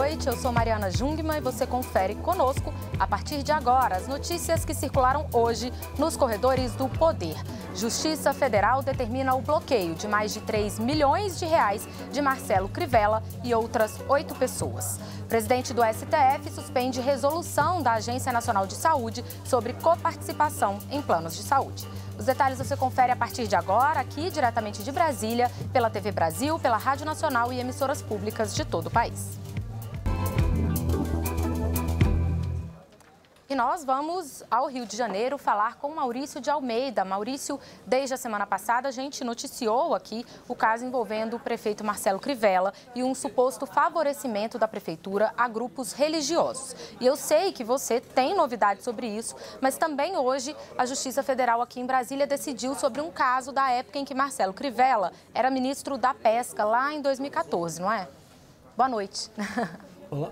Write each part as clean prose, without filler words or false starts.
noite, eu sou Mariana Jungmann e você confere conosco, a partir de agora, as notícias que circularam hoje nos corredores do poder. Justiça Federal determina o bloqueio de mais de 3 milhões de reais de Marcelo Crivella e outras 8 pessoas. Presidente do STF suspende resolução da Agência Nacional de Saúde sobre coparticipação em planos de saúde. Os detalhes você confere a partir de agora, aqui diretamente de Brasília, pela TV Brasil, pela Rádio Nacional e emissoras públicas de todo o país. E nós vamos ao Rio de Janeiro falar com Maurício de Almeida. Maurício, desde a semana passada, a gente noticiou aqui o caso envolvendo o prefeito Marcelo Crivella e um suposto favorecimento da prefeitura a grupos religiosos. E eu sei que você tem novidades sobre isso, mas também hoje a Justiça Federal aqui em Brasília decidiu sobre um caso da época em que Marcelo Crivella era ministro da Pesca, lá em 2014, não é? Boa noite. Olá.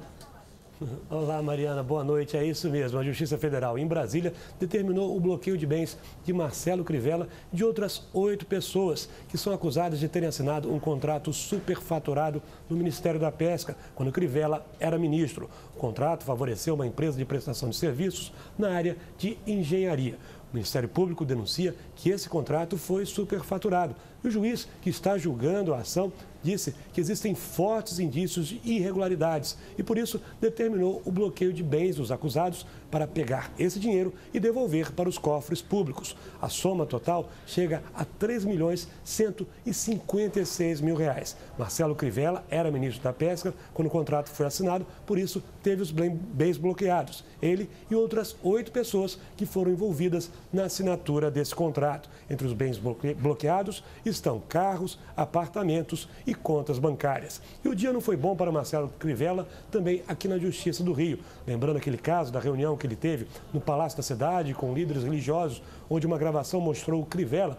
Olá, Mariana. Boa noite. É isso mesmo. A Justiça Federal em Brasília determinou o bloqueio de bens de Marcelo Crivella e de outras 8 pessoas que são acusadas de terem assinado um contrato superfaturado no Ministério da Pesca, quando Crivella era ministro. O contrato favoreceu uma empresa de prestação de serviços na área de engenharia. O Ministério Público denuncia que esse contrato foi superfaturado. E o juiz que está julgando a ação disse que existem fortes indícios de irregularidades e, por isso, determinou o bloqueio de bens dos acusados para pegar esse dinheiro e devolver para os cofres públicos. A soma total chega a R$ 3.156.000. Marcelo Crivella era ministro da Pesca quando o contrato foi assinado, por isso teve os bens bloqueados. Ele e outras 8 pessoas que foram envolvidas na assinatura desse contrato. Entre os bens bloqueados estão carros, apartamentos e contas bancárias. E o dia não foi bom para Marcelo Crivella também aqui na Justiça do Rio. Lembrando aquele caso da reunião que ele teve no Palácio da Cidade com líderes religiosos, onde uma gravação mostrou o Crivella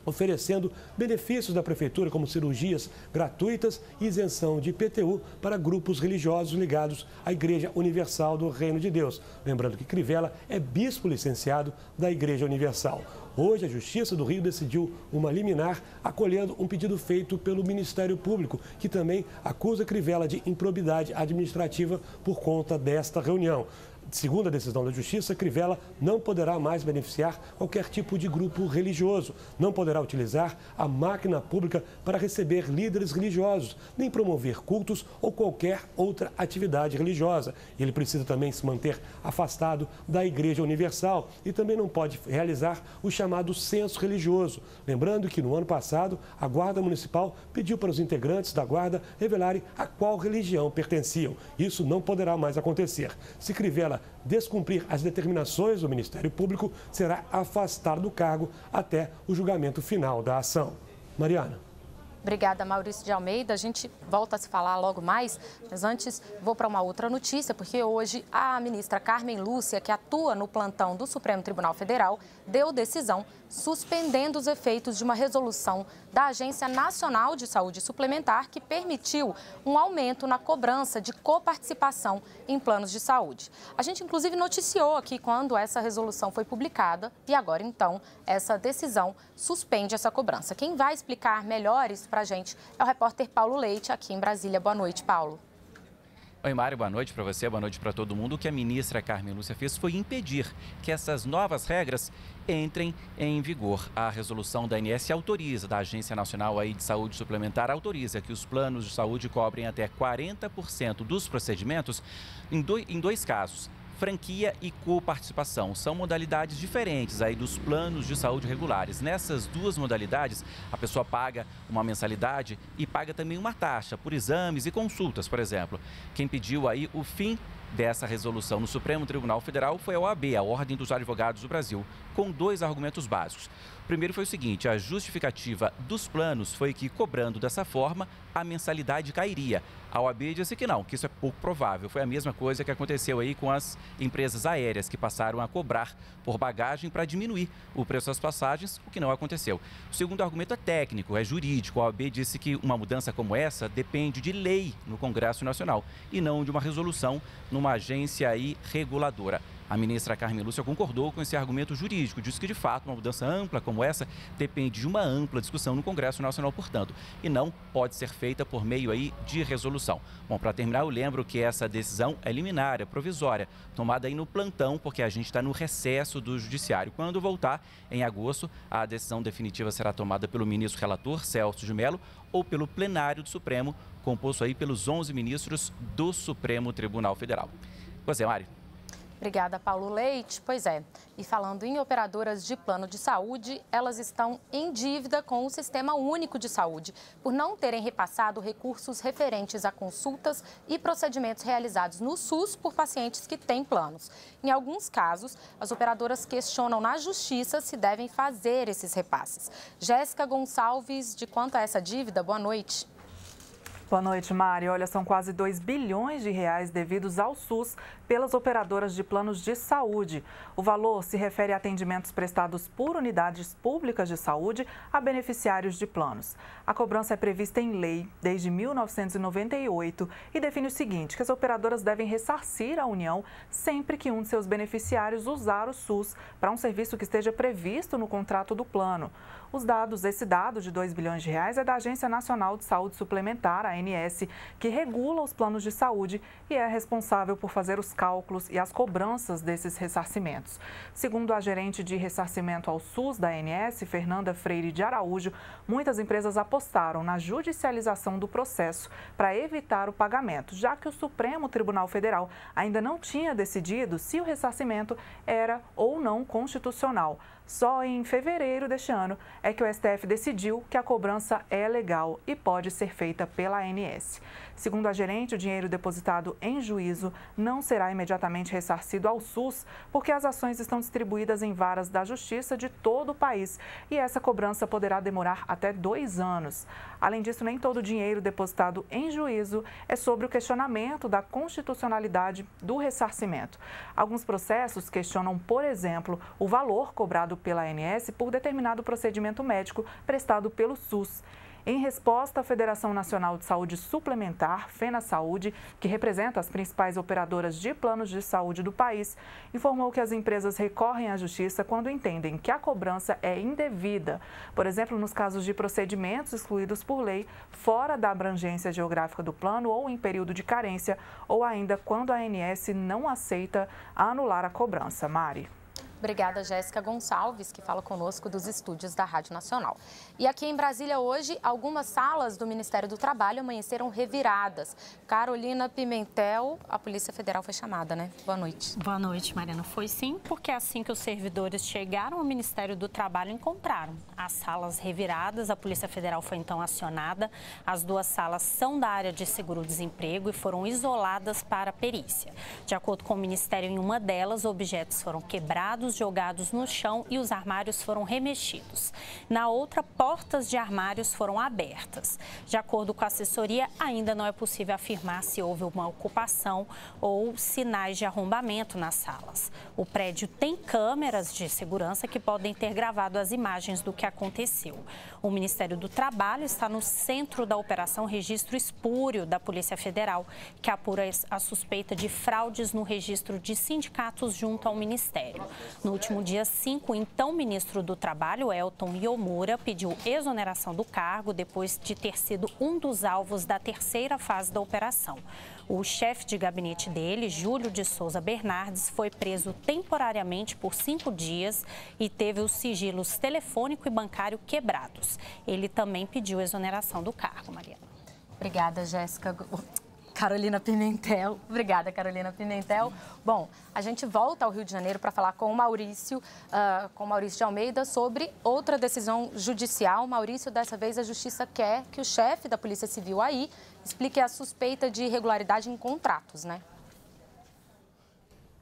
oferecendo benefícios da prefeitura como cirurgias gratuitas e isenção de IPTU para grupos religiosos ligados à Igreja Universal do Reino de Deus. Lembrando que Crivella é bispo licenciado da Igreja Universal. Hoje, a Justiça do Rio decidiu uma liminar acolhendo um pedido feito pelo Ministério Público, que também acusa Crivella de improbidade administrativa por conta desta reunião. Segundo a decisão da Justiça, Crivella não poderá mais beneficiar qualquer tipo de grupo religioso, não poderá utilizar a máquina pública para receber líderes religiosos, nem promover cultos ou qualquer outra atividade religiosa. Ele precisa também se manter afastado da Igreja Universal e também não pode realizar o chamado censo religioso. Lembrando que no ano passado, a Guarda Municipal pediu para os integrantes da Guarda revelarem a qual religião pertenciam. Isso não poderá mais acontecer. Se Crivella descumprir as determinações do Ministério Público, será afastado do cargo até o julgamento final da ação. Mariana. Obrigada, Maurício de Almeida. A gente volta a se falar logo mais, mas antes vou para uma outra notícia, porque hoje a ministra Carmen Lúcia, que atua no plantão do Supremo Tribunal Federal, deu decisão suspendendo os efeitos de uma resolução da Agência Nacional de Saúde Suplementar que permitiu um aumento na cobrança de coparticipação em planos de saúde. A gente, inclusive, noticiou aqui quando essa resolução foi publicada e agora, então, essa decisão suspende essa cobrança. Quem vai explicar melhor isso para a gente é o repórter Paulo Leite, aqui em Brasília. Boa noite, Paulo. Oi, Mário, boa noite para você, boa noite para todo mundo. O que a ministra Carmen Lúcia fez foi impedir que essas novas regras entrem em vigor. A resolução da ANS autoriza, da Agência Nacional de Saúde Suplementar, autoriza que os planos de saúde cobrem até 40% dos procedimentos em dois casos. Franquia e coparticipação são modalidades diferentes aí dos planos de saúde regulares. Nessas duas modalidades, a pessoa paga uma mensalidade e paga também uma taxa por exames e consultas, por exemplo. Quem pediu aí o fim dessa resolução no Supremo Tribunal Federal foi a OAB, a Ordem dos Advogados do Brasil, com 2 argumentos básicos. O primeiro foi o seguinte: a justificativa dos planos foi que, cobrando dessa forma, a mensalidade cairia. A OAB disse que não, que isso é pouco provável. Foi a mesma coisa que aconteceu aí com as empresas aéreas, que passaram a cobrar por bagagem para diminuir o preço das passagens, o que não aconteceu. O segundo argumento é técnico, é jurídico. A OAB disse que uma mudança como essa depende de lei no Congresso Nacional e não de uma resolução numa agência aí reguladora. A ministra Carmen Lúcia concordou com esse argumento jurídico, disse que, de fato, uma mudança ampla como essa depende de uma ampla discussão no Congresso Nacional, portanto, e não pode ser feita por meio aí de resolução. Bom, para terminar, eu lembro que essa decisão é liminar, é provisória, tomada aí no plantão, porque a gente está no recesso do Judiciário. Quando voltar, em agosto, a decisão definitiva será tomada pelo ministro relator, Celso de Mello, ou pelo plenário do Supremo, composto aí pelos 11 ministros do Supremo Tribunal Federal. Você, Mari. Obrigada, Paulo Leite. Pois é, e falando em operadoras de plano de saúde, elas estão em dívida com o Sistema Único de Saúde, por não terem repassado recursos referentes a consultas e procedimentos realizados no SUS por pacientes que têm planos. Em alguns casos, as operadoras questionam na Justiça se devem fazer esses repasses. Jéssica Gonçalves, de quanto é essa dívida? Boa noite. Boa noite, Mari. Olha, são quase 2 bilhões de reais devidos ao SUS pelas operadoras de planos de saúde. O valor se refere a atendimentos prestados por unidades públicas de saúde a beneficiários de planos. A cobrança é prevista em lei desde 1998 e define o seguinte, que as operadoras devem ressarcir a União sempre que um de seus beneficiários usar o SUS para um serviço que esteja previsto no contrato do plano. Esse dado de 2 bilhões de reais é da Agência Nacional de Saúde Suplementar, a ANS, que regula os planos de saúde e é responsável por fazer os cálculos e as cobranças desses ressarcimentos. Segundo a gerente de ressarcimento ao SUS da ANS, Fernanda Freire de Araújo, muitas empresas apostaram na judicialização do processo para evitar o pagamento, já que o Supremo Tribunal Federal ainda não tinha decidido se o ressarcimento era ou não constitucional. Só em fevereiro deste ano é que o STF decidiu que a cobrança é legal e pode ser feita pela ANS. Segundo a gerente, o dinheiro depositado em juízo não será imediatamente ressarcido ao SUS, porque as ações estão distribuídas em varas da Justiça de todo o país e essa cobrança poderá demorar até 2 anos. Além disso, nem todo o dinheiro depositado em juízo é sobre o questionamento da constitucionalidade do ressarcimento. Alguns processos questionam, por exemplo, o valor cobrado pela ANS por determinado procedimento médico prestado pelo SUS. Em resposta, a Federação Nacional de Saúde Suplementar, FenaSaúde, que representa as principais operadoras de planos de saúde do país, informou que as empresas recorrem à Justiça quando entendem que a cobrança é indevida. Por exemplo, nos casos de procedimentos excluídos por lei, fora da abrangência geográfica do plano ou em período de carência, ou ainda quando a ANS não aceita anular a cobrança. Mari. Obrigada, Jéssica Gonçalves, que fala conosco dos estúdios da Rádio Nacional. E aqui em Brasília hoje, algumas salas do Ministério do Trabalho amanheceram reviradas. Carolina Pimentel, a Polícia Federal foi chamada, né? Boa noite. Boa noite, Mariana. Foi sim, porque assim que os servidores chegaram ao Ministério do Trabalho, encontraram as salas reviradas. A Polícia Federal foi então acionada. As 2 salas são da área de seguro-desemprego e foram isoladas para perícia. De acordo com o Ministério, em uma delas, objetos foram quebrados, jogados no chão e os armários foram remexidos. Na outra, portas de armários foram abertas. De acordo com a assessoria, ainda não é possível afirmar se houve uma ocupação ou sinais de arrombamento nas salas. O prédio tem câmeras de segurança que podem ter gravado as imagens do que aconteceu. O Ministério do Trabalho está no centro da Operação Registro Espúrio da Polícia Federal, que apura a suspeita de fraudes no registro de sindicatos junto ao Ministério. No último dia 5, o então ministro do Trabalho, Elton Yomura, pediu exoneração do cargo depois de ter sido um dos alvos da 3ª fase da operação. O chefe de gabinete dele, Júlio de Souza Bernardes, foi preso temporariamente por 5 dias e teve os sigilos telefônico e bancário quebrados. Ele também pediu exoneração do cargo, Mariana. Obrigada, Jéssica. Carolina Pimentel. Obrigada, Carolina Pimentel. Bom, a gente volta ao Rio de Janeiro para falar com o Maurício de Almeida sobre outra decisão judicial. Maurício, dessa vez a Justiça quer que o chefe da Polícia Civil aí explique a suspeita de irregularidade em contratos, né?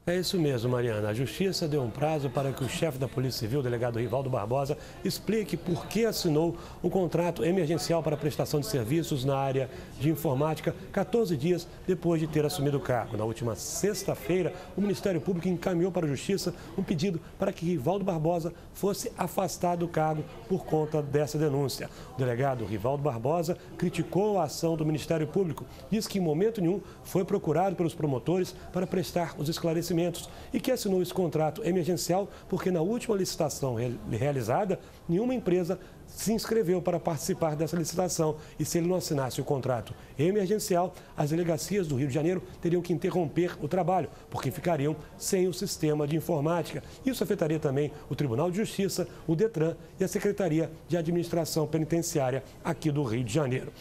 É isso mesmo, Mariana. A Justiça deu um prazo para que o chefe da Polícia Civil, o delegado Rivaldo Barbosa, explique por que assinou um contrato emergencial para prestação de serviços na área de informática 14 dias depois de ter assumido o cargo. Na última sexta-feira, o Ministério Público encaminhou para a Justiça um pedido para que Rivaldo Barbosa fosse afastado do cargo por conta dessa denúncia. O delegado Rivaldo Barbosa criticou a ação do Ministério Público, diz que em momento nenhum foi procurado pelos promotores para prestar os esclarecimentos investimentos e que assinou esse contrato emergencial porque na última licitação realizada, nenhuma empresa se inscreveu para participar dessa licitação e se ele não assinasse o contrato emergencial, as delegacias do Rio de Janeiro teriam que interromper o trabalho, porque ficariam sem o sistema de informática. Isso afetaria também o Tribunal de Justiça, o DETRAN e a Secretaria de Administração Penitenciária aqui do Rio de Janeiro.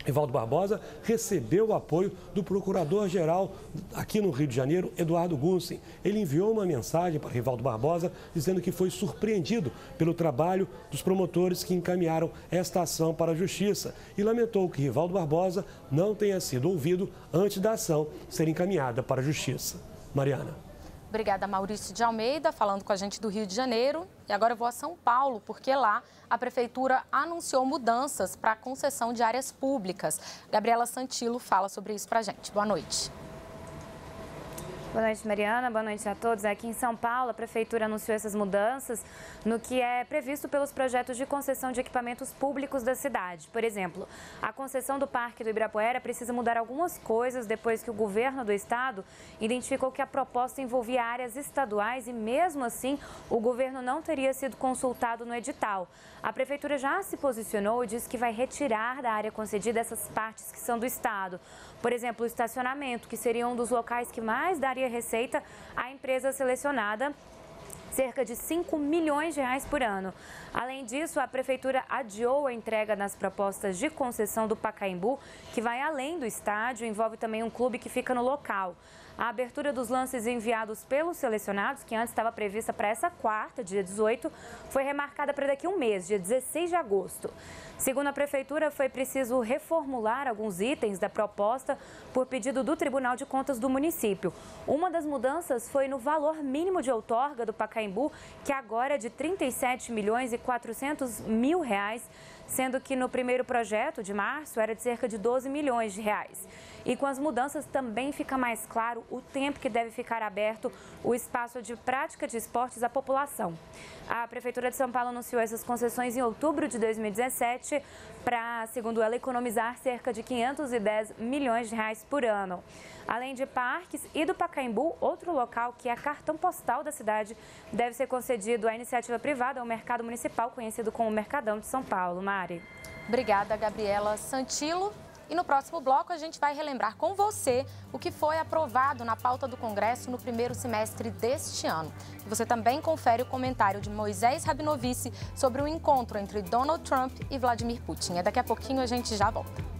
Rivaldo Barbosa recebeu o apoio do procurador-geral aqui no Rio de Janeiro, Eduardo Gunsen. Ele enviou uma mensagem para Rivaldo Barbosa dizendo que foi surpreendido pelo trabalho dos promotores que encaminharam esta ação para a Justiça e lamentou que Rivaldo Barbosa não tenha sido ouvido antes da ação ser encaminhada para a Justiça. Mariana. Obrigada, Maurício de Almeida, falando com a gente do Rio de Janeiro. E agora eu vou a São Paulo, porque lá a Prefeitura anunciou mudanças para a concessão de áreas públicas. Gabriela Santilo fala sobre isso para a gente. Boa noite. Boa noite, Mariana. Boa noite a todos. Aqui em São Paulo, a Prefeitura anunciou essas mudanças no que é previsto pelos projetos de concessão de equipamentos públicos da cidade. Por exemplo, a concessão do Parque do Ibirapuera precisa mudar algumas coisas depois que o governo do estado identificou que a proposta envolvia áreas estaduais e, mesmo assim, o governo não teria sido consultado no edital. A Prefeitura já se posicionou e disse que vai retirar da área concedida essas partes que são do estado. Por exemplo, o estacionamento, que seria um dos locais que mais daria receita à empresa selecionada, cerca de 5 milhões de reais por ano. Além disso, a Prefeitura adiou a entrega nas propostas de concessão do Pacaembu, que vai além do estádio, envolve também um clube que fica no local. A abertura dos lances enviados pelos selecionados, que antes estava prevista para essa quarta, dia 18, foi remarcada para daqui a um mês, dia 16 de agosto. Segundo a Prefeitura, foi preciso reformular alguns itens da proposta por pedido do Tribunal de Contas do município. Uma das mudanças foi no valor mínimo de outorga do Pacaembu, que agora é de R$ 37.400.000 reais, sendo que no primeiro projeto, de março, era de cerca de 12 milhões de reais. E com as mudanças também fica mais claro o tempo que deve ficar aberto o espaço de prática de esportes à população. A Prefeitura de São Paulo anunciou essas concessões em outubro de 2017 para, segundo ela, economizar cerca de 510 milhões de reais por ano. Além de parques e do Pacaembu, outro local que é cartão postal da cidade deve ser concedido à iniciativa privada, ao mercado municipal, conhecido como Mercadão de São Paulo. Mari. Obrigada, Gabriela Santilo. E no próximo bloco a gente vai relembrar com você o que foi aprovado na pauta do Congresso no primeiro semestre deste ano. E você também confere o comentário de Moisés Rabinovici sobre o encontro entre Donald Trump e Vladimir Putin. Daqui a pouquinho a gente já volta.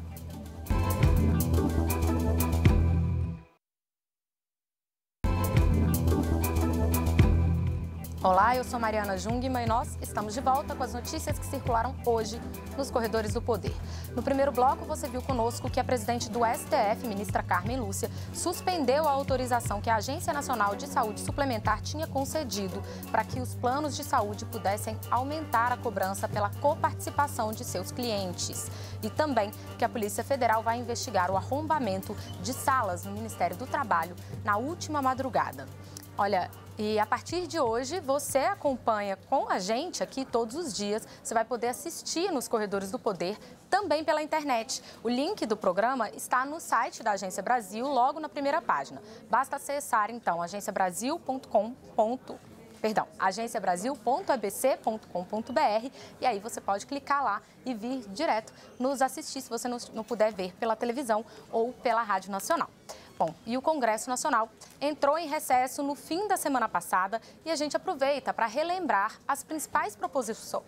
Olá, eu sou Mariana Jungmann e nós estamos de volta com as notícias que circularam hoje nos corredores do poder. No primeiro bloco, você viu conosco que a presidente do STF, ministra Carmen Lúcia, suspendeu a autorização que a Agência Nacional de Saúde Suplementar tinha concedido para que os planos de saúde pudessem aumentar a cobrança pela coparticipação de seus clientes. E também que a Polícia Federal vai investigar o arrombamento de salas no Ministério do Trabalho na última madrugada. Olha, e a partir de hoje você acompanha com a gente aqui todos os dias. Você vai poder assistir nos Corredores do Poder também pela internet. O link do programa está no site da Agência Brasil, logo na primeira página. Basta acessar então agenciabrasil.abc.com.br e aí você pode clicar lá e vir direto nos assistir se você não puder ver pela televisão ou pela Rádio Nacional. Bom, e o Congresso Nacional entrou em recesso no fim da semana passada e a gente aproveita para relembrar as principais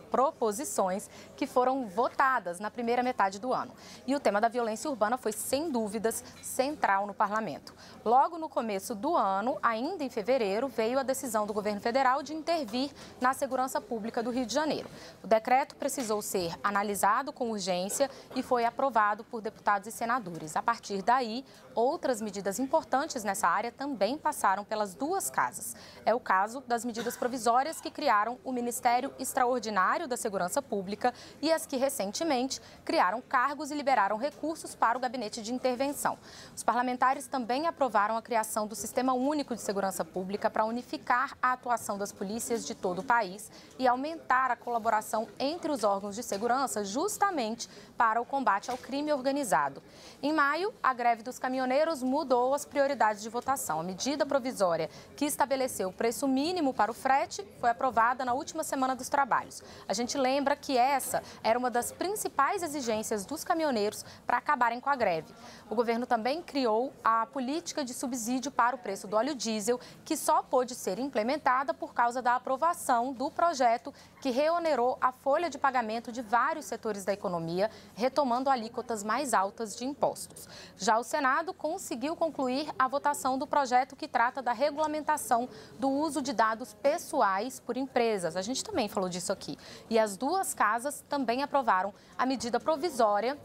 proposições que foram votadas na primeira metade do ano. E o tema da violência urbana foi, sem dúvidas, central no parlamento. Logo no começo do ano, ainda em fevereiro, veio a decisão do governo federal de intervir na segurança pública do Rio de Janeiro. O decreto precisou ser analisado com urgência e foi aprovado por deputados e senadores. A partir daí, outras medidas importantes nessa área também passaram pelas duas casas. É o caso das medidas provisórias que criaram o Ministério Extraordinário da Segurança Pública e as que, recentemente, criaram cargos e liberaram recursos para o Gabinete de Intervenção. Os parlamentares também aprovaram a criação do Sistema Único de Segurança Pública para unificar a atuação das polícias de todo o país e aumentar a colaboração entre os órgãos de segurança, justamente para o combate ao crime organizado. Em maio, a greve dos caminhoneiros mudou as prioridades de votação. medida provisória que estabeleceu o preço mínimo para o frete foi aprovada na última semana dos trabalhos. A gente lembra que essa era uma das principais exigências dos caminhoneiros para acabarem com a greve. O governo também criou a política de subsídio para o preço do óleo diesel, que só pôde ser implementada por causa da aprovação do projeto que reonerou a folha de pagamento de vários setores da economia, retomando alíquotas mais altas de impostos. Já o Senado conseguiu concluir a votação do projeto que trata da regulamentação do uso de dados pessoais por empresas. A gente também falou disso aqui. E as duas casas também aprovaram a medida provisória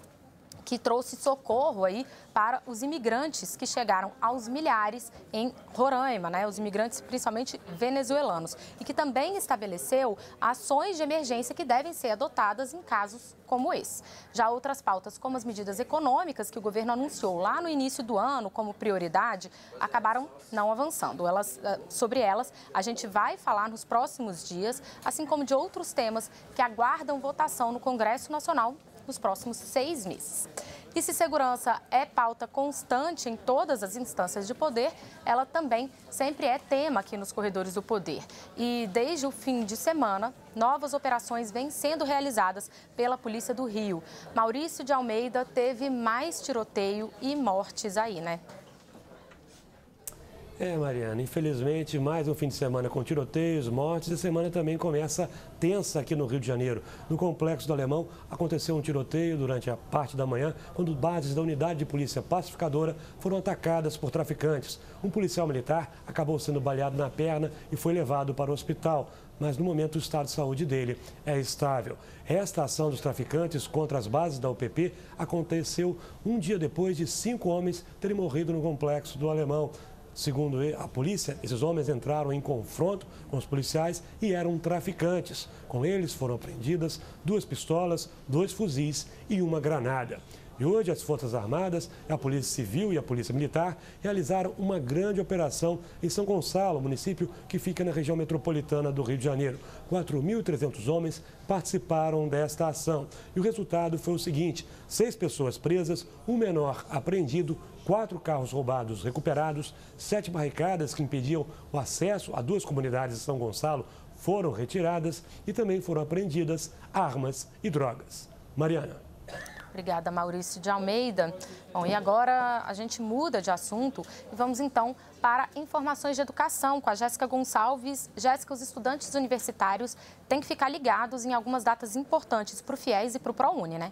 que trouxe socorro aí para os imigrantes que chegaram aos milhares em Roraima, né? Os imigrantes principalmente venezuelanos, e que também estabeleceu ações de emergência que devem ser adotadas em casos como esse. Já outras pautas, como as medidas econômicas que o governo anunciou lá no início do ano como prioridade, acabaram não avançando. Sobre elas, a gente vai falar nos próximos dias, assim como de outros temas que aguardam votação no Congresso Nacional nos próximos 6 meses. E se segurança é pauta constante em todas as instâncias de poder, ela também sempre é tema aqui nos corredores do poder. E desde o fim de semana, novas operações vêm sendo realizadas pela Polícia do Rio. Maurício de Almeida teve mais tiroteio e mortes aí, né? Mariana, infelizmente, mais um fim de semana com tiroteios, mortes, e a semana também começa tensa aqui no Rio de Janeiro. No Complexo do Alemão, aconteceu um tiroteio durante a parte da manhã, quando bases da Unidade de Polícia Pacificadora foram atacadas por traficantes. Um policial militar acabou sendo baleado na perna e foi levado para o hospital, mas no momento o estado de saúde dele é estável. Esta ação dos traficantes contra as bases da UPP aconteceu um dia depois de 5 homens terem morrido no Complexo do Alemão. Segundo a polícia, esses homens entraram em confronto com os policiais e eram traficantes. Com eles foram apreendidas 2 pistolas, 2 fuzis e uma granada. E hoje as Forças Armadas, a Polícia Civil e a Polícia Militar realizaram uma grande operação em São Gonçalo, município que fica na região metropolitana do Rio de Janeiro. 4.300 homens participaram desta ação. E o resultado foi o seguinte: 6 pessoas presas, um menor apreendido, 4 carros roubados recuperados, 7 barricadas que impediam o acesso a 2 comunidades de São Gonçalo foram retiradas e também foram apreendidas armas e drogas. Mariana. Obrigada, Maurício de Almeida. Bom, e agora a gente muda de assunto e vamos então para informações de educação com a Jéssica Gonçalves. Jéssica, os estudantes universitários têm que ficar ligados em algumas datas importantes para o FIES e para o ProUni, né?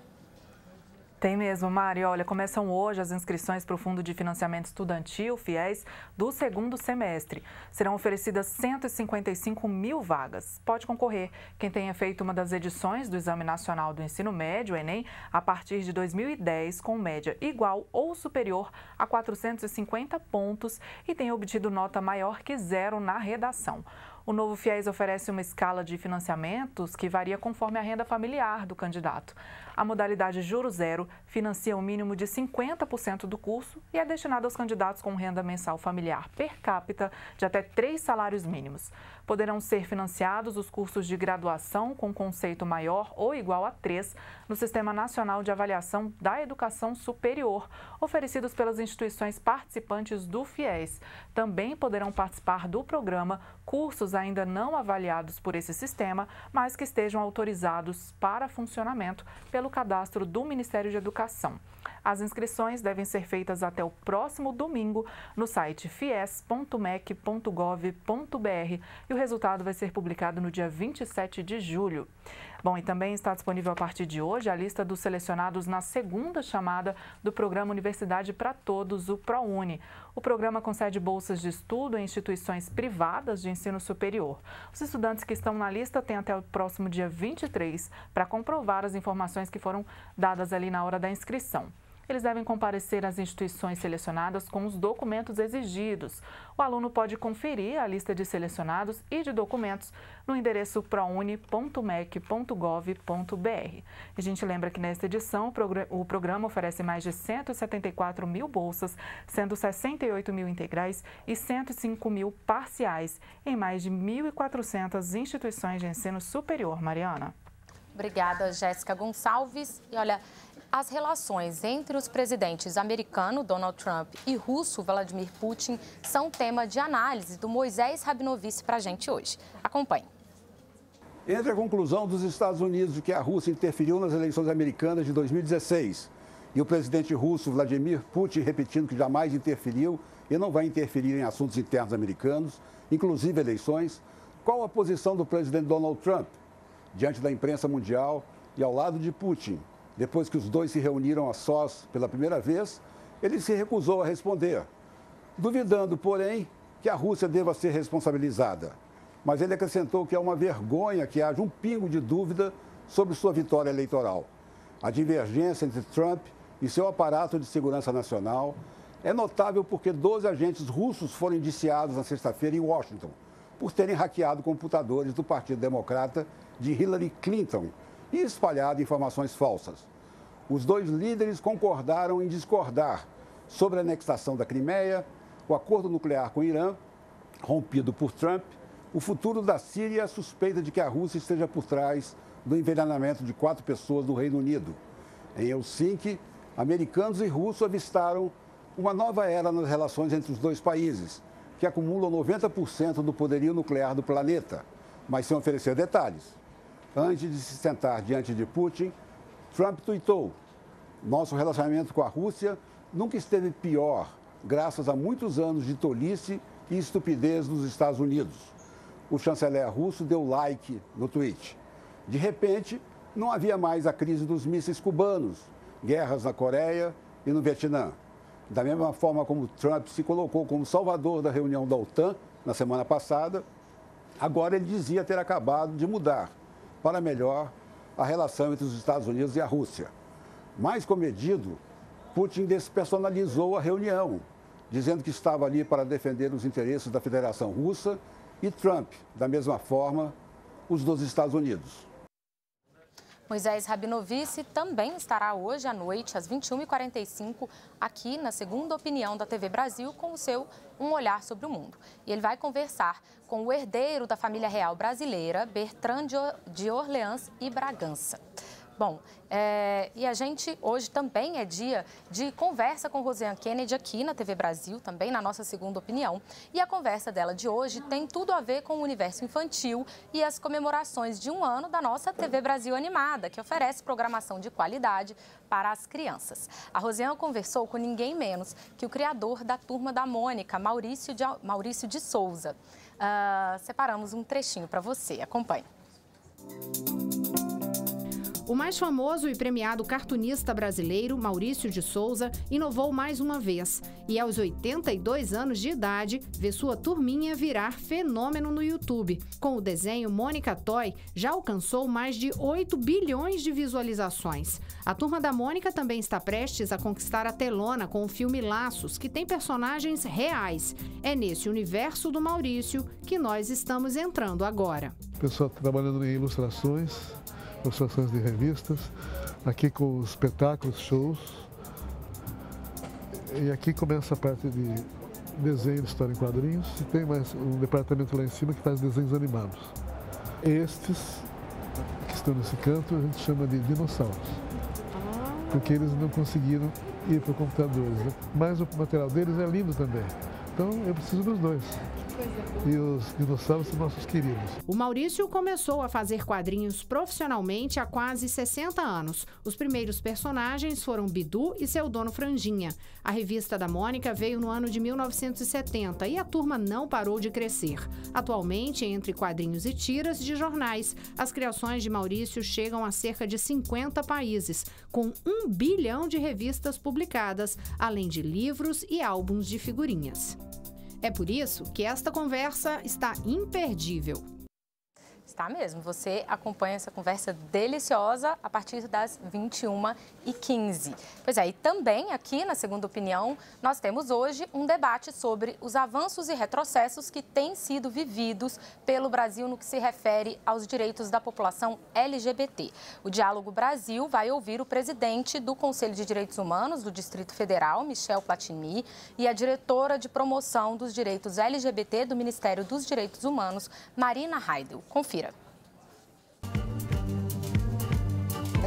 Tem mesmo, Mari. Olha, começam hoje as inscrições para o Fundo de Financiamento Estudantil, FIES, do 2º semestre. Serão oferecidas 155 mil vagas. Pode concorrer quem tenha feito uma das edições do Exame Nacional do Ensino Médio, Enem, a partir de 2010, com média igual ou superior a 450 pontos e tenha obtido nota maior que 0 na redação. O novo FIES oferece uma escala de financiamentos que varia conforme a renda familiar do candidato. A modalidade Juro Zero financia um mínimo de 50% do curso e é destinada aos candidatos com renda mensal familiar per capita de até 3 salários mínimos. Poderão ser financiados os cursos de graduação com conceito maior ou igual a 3 no Sistema Nacional de Avaliação da Educação Superior, oferecidos pelas instituições participantes do FIES. Também poderão participar do programa cursos ainda não avaliados por esse sistema, mas que estejam autorizados para funcionamento pelo cadastro do Ministério de Educação. As inscrições devem ser feitas até o próximo domingo no site fies.mec.gov.br e o resultado vai ser publicado no dia 27 de julho. Bom, e também está disponível a partir de hoje a lista dos selecionados na 2ª chamada do Programa Universidade para Todos, o ProUni. O programa concede bolsas de estudo em instituições privadas de ensino superior. Os estudantes que estão na lista têm até o próximo dia 23 para comprovar as informações que foram dadas ali na hora da inscrição. Eles devem comparecer às instituições selecionadas com os documentos exigidos. O aluno pode conferir a lista de selecionados e de documentos no endereço prouni.mec.gov.br. A gente lembra que nesta edição o programa oferece mais de 174 mil bolsas, sendo 68 mil integrais e 105 mil parciais, em mais de 1.400 instituições de ensino superior. Mariana. Obrigada, Jéssica Gonçalves. E olha, As relações entre os presidentes americano Donald Trump e russo Vladimir Putin são tema de análise do Moisés Rabinovich para a gente hoje. Acompanhe. Entre a conclusão dos Estados Unidos de que a Rússia interferiu nas eleições americanas de 2016 e o presidente russo Vladimir Putin repetindo que jamais interferiu e não vai interferir em assuntos internos americanos, inclusive eleições, qual a posição do presidente Donald Trump diante da imprensa mundial e ao lado de Putin? Depois que os dois se reuniram a sós pela primeira vez, ele se recusou a responder, duvidando, porém, que a Rússia deva ser responsabilizada. Mas ele acrescentou que é uma vergonha que haja um pingo de dúvida sobre sua vitória eleitoral. A divergência entre Trump e seu aparato de segurança nacional é notável porque 12 agentes russos foram indiciados na sexta-feira em Washington por terem hackeado computadores do Partido Democrata de Hillary Clinton e espalhado informações falsas. Os dois líderes concordaram em discordar sobre a anexação da Crimeia, o acordo nuclear com o Irã, rompido por Trump, o futuro da Síria e a suspeita de que a Rússia esteja por trás do envenenamento de 4 pessoas no Reino Unido. Em Helsinki, americanos e russos avistaram uma nova era nas relações entre os dois países, que acumulam 90% do poderio nuclear do planeta, mas sem oferecer detalhes. Antes de se sentar diante de Putin, Trump tuitou: nosso relacionamento com a Rússia nunca esteve pior, graças a muitos anos de tolice e estupidez dos Estados Unidos. O chanceler russo deu like no tweet. De repente, não havia mais a crise dos mísseis cubanos, guerras na Coreia e no Vietnã. Da mesma forma como Trump se colocou como salvador da reunião da OTAN na semana passada, agora ele dizia ter acabado de mudar para melhor a relação entre os Estados Unidos e a Rússia. Mais comedido, Putin despersonalizou a reunião, dizendo que estava ali para defender os interesses da Federação Russa e Trump, da mesma forma, os dos Estados Unidos. Moisés Rabinovich também estará hoje à noite, às 21h45, aqui na Segunda Opinião da TV Brasil, com o seu Um Olhar sobre o Mundo. E ele vai conversar com o herdeiro da família real brasileira, Bertrand de Orleans e Bragança. Bom, e a gente hoje também é dia de conversa com Rosiane Kennedy aqui na TV Brasil, também na nossa Segunda Opinião. E a conversa dela de hoje tem tudo a ver com o universo infantil e as comemorações de 1 ano da nossa TV Brasil Animada, que oferece programação de qualidade para as crianças. A Rosiane conversou com ninguém menos que o criador da Turma da Mônica, Maurício de Souza. Separamos um trechinho para você, acompanhe. O mais famoso e premiado cartunista brasileiro, Maurício de Souza, inovou mais uma vez e, aos 82 anos de idade, vê sua turminha virar fenômeno no YouTube. Com o desenho Mônica Toy, já alcançou mais de 8 bilhões de visualizações. A Turma da Mônica também está prestes a conquistar a telona com o filme Laços, que tem personagens reais. É nesse universo do Maurício que nós estamos entrando agora. Pessoal trabalhando em ilustrações de revistas, aqui com os espetáculos, shows. E aqui começa a parte de desenho de história em quadrinhos e tem mais um departamento lá em cima que faz desenhos animados. Estes que estão nesse canto a gente chama de dinossauros, porque eles não conseguiram ir para computadores, né? Mas o material deles é lindo também, então eu preciso dos dois. E os dinossauros são nossos queridos. O Maurício começou a fazer quadrinhos profissionalmente há quase 60 anos. Os primeiros personagens foram Bidu e seu dono Franjinha. A revista da Mônica veio no ano de 1970 e a turma não parou de crescer. Atualmente, entre quadrinhos e tiras de jornais, as criações de Maurício chegam a cerca de 50 países, com 1 bilhão de revistas publicadas, além de livros e álbuns de figurinhas. É por isso que esta conversa está imperdível. Está mesmo, você acompanha essa conversa deliciosa a partir das 21h15. Pois é, e também aqui na Segunda Opinião, nós temos hoje um debate sobre os avanços e retrocessos que têm sido vividos pelo Brasil no que se refere aos direitos da população LGBT. O Diálogo Brasil vai ouvir o presidente do Conselho de Direitos Humanos do Distrito Federal, Michel Platini, e a diretora de promoção dos direitos LGBT do Ministério dos Direitos Humanos, Marina Heidel. Confira.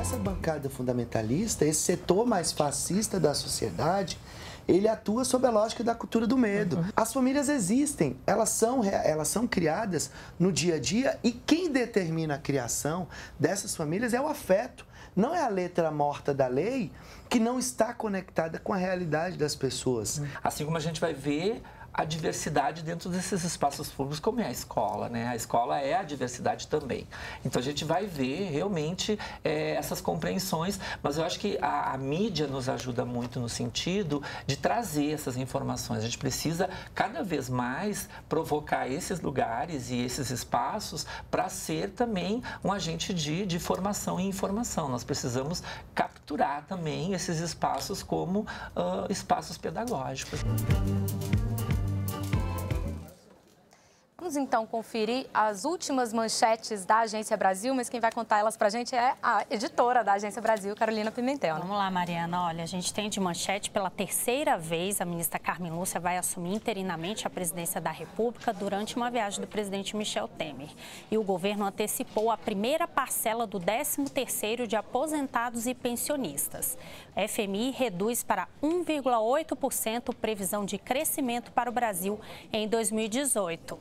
essa bancada fundamentalista, esse setor mais fascista da sociedade, ele atua sob a lógica da cultura do medo. As famílias existem, elas são criadas no dia a dia e quem determina a criação dessas famílias é o afeto. Não é a letra morta da lei que não está conectada com a realidade das pessoas. Assim como a gente vai ver a diversidade dentro desses espaços públicos, como é a escola, né? A escola é a diversidade também. Então, a gente vai ver realmente essas compreensões, mas eu acho que a mídia nos ajuda muito no sentido de trazer essas informações. A gente precisa, cada vez mais, provocar esses lugares e esses espaços para ser também um agente de formação e informação. Nós precisamos capturar também esses espaços como espaços pedagógicos. Vamos então conferir as últimas manchetes da Agência Brasil, mas quem vai contar elas pra gente é a editora da Agência Brasil, Carolina Pimentel. Né? Vamos lá, Mariana. Olha, a gente tem de manchete pela terceira vez, a ministra Carmen Lúcia vai assumir interinamente a presidência da República durante uma viagem do presidente Michel Temer. E o governo antecipou a primeira parcela do 13º de aposentados e pensionistas. A FMI reduz para 1,8% previsão de crescimento para o Brasil em 2018.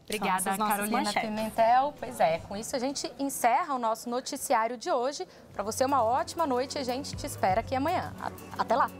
Obrigada, Carolina Pimentel. Pois é, com isso a gente encerra o nosso noticiário de hoje. Para você, uma ótima noite e a gente te espera aqui amanhã. Até lá!